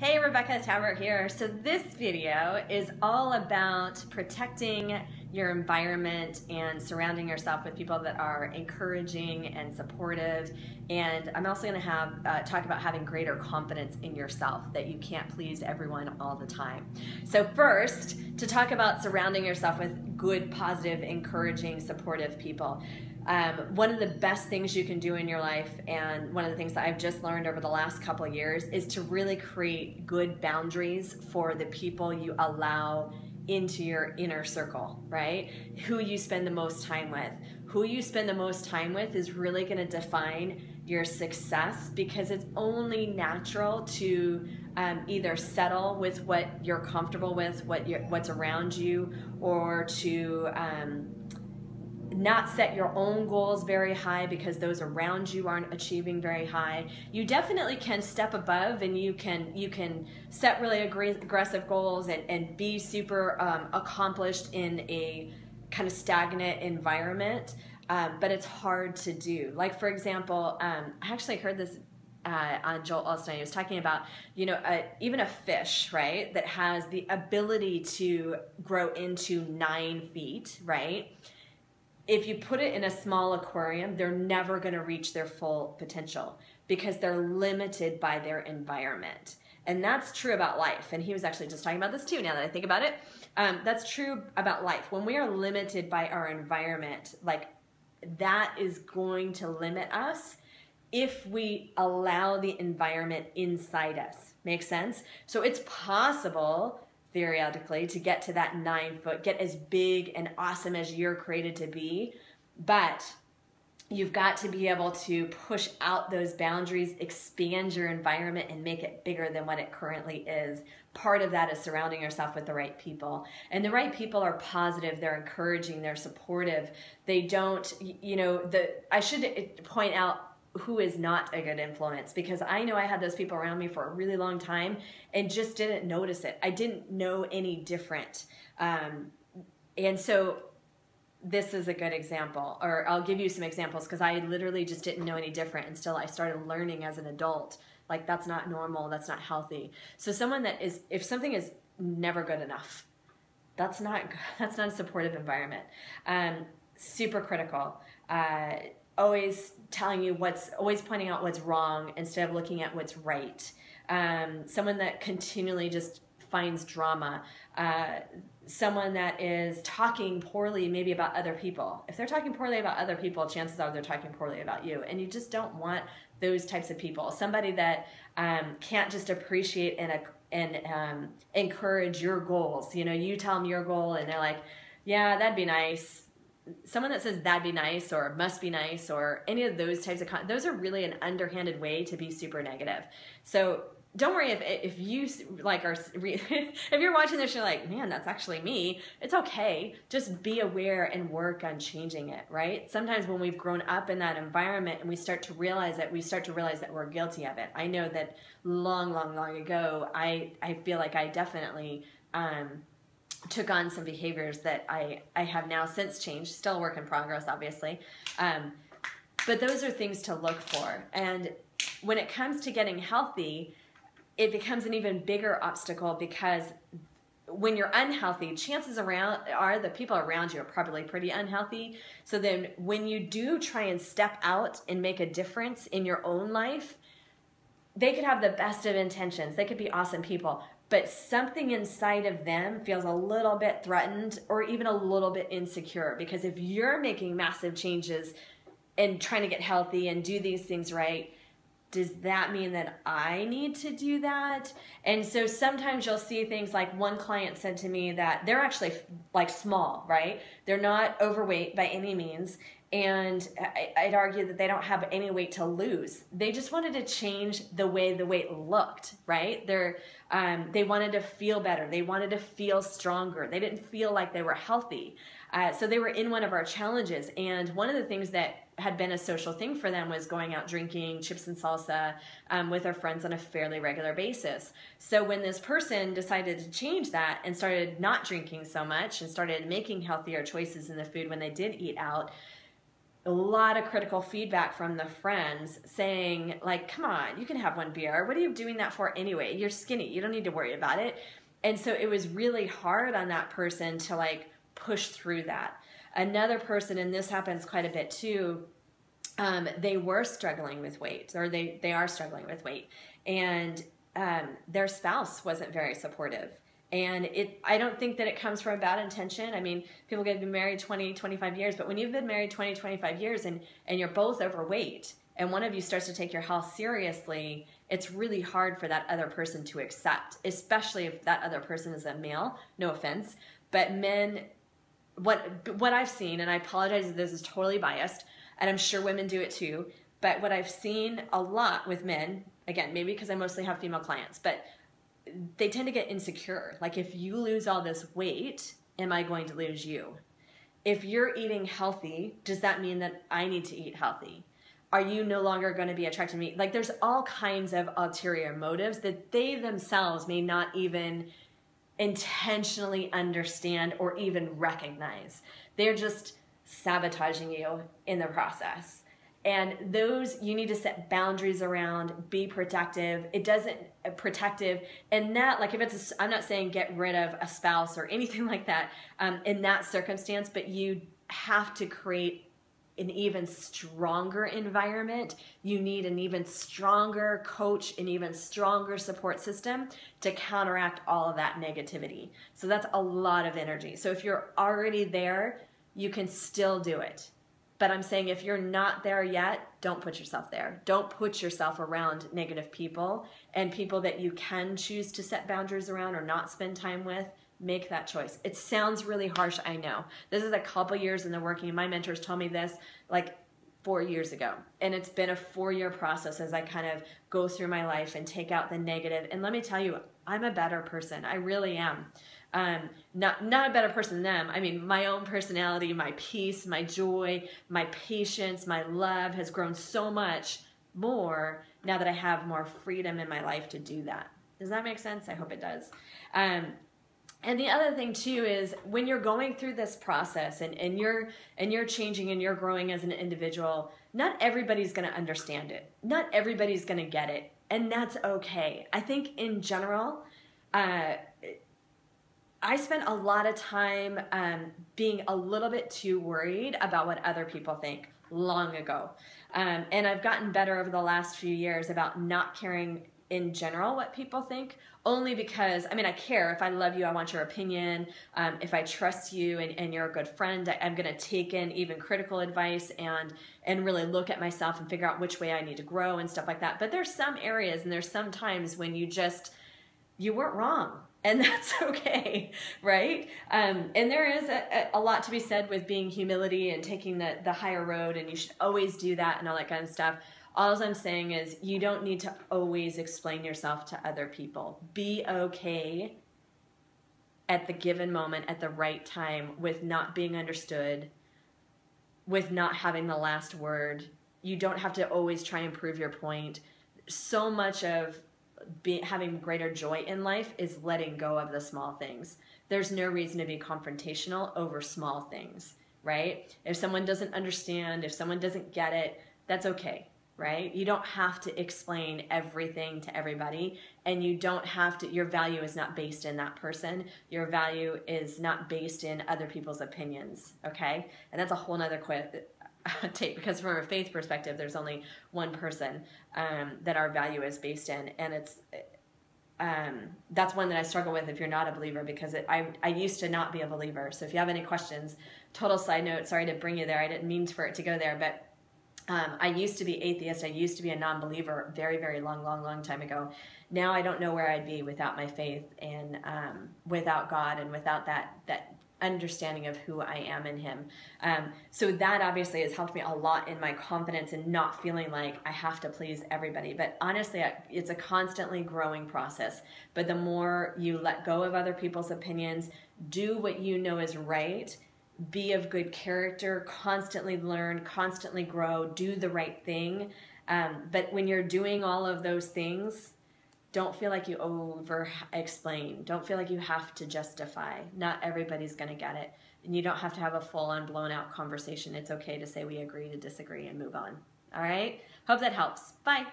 Hey, Rebecca Talbert here. So this video is all about protecting your environment and surrounding yourself with people that are encouraging and supportive. And I'm also going to talk about having greater confidence in yourself, that you can't please everyone all the time. So first, to talk about surrounding yourself with good, positive, encouraging, supportive people. One of the best things you can do in your life, and one of the things that I've just learned over the last couple of years, is to really create good boundaries for the people you allow into your inner circle, right? Who you spend the most time with. Who you spend the most time with is really going to define your success, because it's only natural to either settle with what you're comfortable with, what's around you, or to not set your own goals very high because those around you aren't achieving very high. You definitely can step above, and you can set really aggressive goals and be super accomplished in a kind of stagnant environment, but it's hard to do. Like, for example, I actually heard this on Joel Osteen. He was talking about, even a fish, right, that has the ability to grow into 9 feet, right? If you put it in a small aquarium, they're never going to reach their full potential because they're limited by their environment. And that's true about life. And he was actually just talking about this too, now that I think about it. That's true about life. When we are limited by our environment, like, that is going to limit us if we allow the environment inside us. Make sense? So it's possible, theoretically, to get to that 9 foot, get as big and awesome as you're created to be, but you've got to be able to push out those boundaries, expand your environment, and make it bigger than what it currently is. Part of that is surrounding yourself with the right people. And the right people are positive, they're encouraging, they're supportive. They don't, I should point out who is not a good influence, because I know I had those people around me for a really long time and just didn't notice it. I didn't know any different. And so this is a good example, or I'll give you some examples, because I literally just didn't know any different until I started learning as an adult. Like, that's not normal, that's not healthy. So someone that is, if something is never good enough, that's not a supportive environment. Super critical. Always telling you always pointing out what's wrong instead of looking at what's right. Someone that continually just finds drama. Someone that is talking poorly maybe about other people. If they're talking poorly about other people, chances are they're talking poorly about you. And you just don't want those types of people. Somebody that can't just appreciate and encourage your goals. You tell them your goal and they're like, yeah, that'd be nice. Someone that says that'd be nice or must be nice or any of those types of those are really an underhanded way to be super negative. So don't worry if you like are if you're watching this, you're like, man, that's actually me. It's okay. Just be aware and work on changing it, right? Sometimes when we've grown up in that environment and we start to realize that we're guilty of it. I know that long ago, I feel like I definitely took on some behaviors that I have now since changed. Still a work in progress, obviously. But those are things to look for. And when it comes to getting healthy, it becomes an even bigger obstacle, because when you're unhealthy, chances are the people around you are probably pretty unhealthy. So then when you do try and step out and make a difference in your own life, they could have the best of intentions. They could be awesome people, but something inside of them feels a little bit threatened or even a little bit insecure. Because if you're making massive changes and trying to get healthy and do these things right, does that mean that I need to do that? And so sometimes you'll see things like, one client said to me that they're actually like small, right? They're not overweight by any means. And I'd argue that they don't have any weight to lose. They just wanted to change the way the weight looked, right? They wanted to feel better. They wanted to feel stronger. They didn't feel like they were healthy. So they were in one of our challenges. And one of the things that had been a social thing for them was going out drinking chips and salsa with their friends on a fairly regular basis. So when this person decided to change that and started not drinking so much and started making healthier choices in the food when they did eat out, a lot of critical feedback from the friends saying like, come on, you can have one beer. What are you doing that for anyway? You're skinny. You don't need to worry about it. And so it was really hard on that person to like push through that. Another person, and this happens quite a bit too, they were struggling with weight, or they are struggling with weight, and their spouse wasn't very supportive. And I don't think that it comes from a bad intention. I mean, people get married 20, 25 years, but when you've been married 20, 25 years and you're both overweight and one of you starts to take your health seriously, it's really hard for that other person to accept, especially if that other person is a male, no offense. But men, what I've seen, and I apologize if this is totally biased, and I'm sure women do it too, but what I've seen a lot with men, again, maybe because I mostly have female clients, but they tend to get insecure. Like, if you lose all this weight, am I going to lose you? If you're eating healthy, does that mean that I need to eat healthy? Are you no longer going to be attracted to me? Like, there's all kinds of ulterior motives that they themselves may not even intentionally understand or even recognize. They're just sabotaging you in the process. And those you need to set boundaries around, be protective. It doesn't protective. And that, like, if it's, I'm not saying get rid of a spouse or anything like that in that circumstance, but you have to create an even stronger environment. You need an even stronger coach, an even stronger support system to counteract all of that negativity. So that's a lot of energy. So if you're already there, you can still do it. But I'm saying if you're not there yet, don't put yourself there. Don't put yourself around negative people and people that you can choose to set boundaries around or not spend time with. Make that choice. It sounds really harsh, I know. This is a couple years in the working. My mentors told me this like 4 years ago. And it's been a 4-year process as I kind of go through my life and take out the negative. And let me tell you, I'm a better person. I really am. Not a better person than them. I mean, my own personality, my peace, my joy, my patience, my love has grown so much more now that I have more freedom in my life to do that. Does that make sense? I hope it does. And the other thing too is when you're going through this process and you're changing and you're growing as an individual, not everybody's going to understand it. Not everybody's going to get it. And that's okay. I think in general, I spent a lot of time being a little bit too worried about what other people think long ago. And I've gotten better over the last few years about not caring in general what people think, only because, I mean, I care. If I love you, I want your opinion. If I trust you and you're a good friend, I'm going to take in even critical advice and really look at myself and figure out which way I need to grow and stuff like that. But there's some areas and there's some times when you weren't wrong. And that's okay, right? And there is a lot to be said with being humility and taking the higher road, and you should always do that and all that kind of stuff. All I'm saying is you don't need to always explain yourself to other people. Be okay at the given moment, at the right time, with not being understood, with not having the last word. You don't have to always try and prove your point. So much of having greater joy in life is letting go of the small things. There's no reason to be confrontational over small things, right? If someone doesn't understand, if someone doesn't get it, that's okay, right? You don't have to explain everything to everybody, and you don't have to, your value is not based in that person. Your value is not based in other people's opinions, okay? And that's a whole nother tape, because from a faith perspective, there's only one person that our value is based in, and it's that's one that I struggle with if you're not a believer, because I used to not be a believer. So if you have any questions, total side note, sorry to bring you there, I didn't mean for it to go there, but I used to be atheist. I used to be a non-believer very, very long time ago. Now I don't know where I'd be without my faith and without God and without that understanding of who I am in Him. So that obviously has helped me a lot in my confidence and not feeling like I have to please everybody. But honestly, it's a constantly growing process. But the more you let go of other people's opinions, do what you know is right, be of good character, constantly learn, constantly grow, do the right thing. But when you're doing all of those things, don't feel like you over-explain. Don't feel like you have to justify. Not everybody's going to get it. And you don't have to have a full-on blown-out conversation. It's okay to say we agree to disagree and move on. All right? Hope that helps. Bye.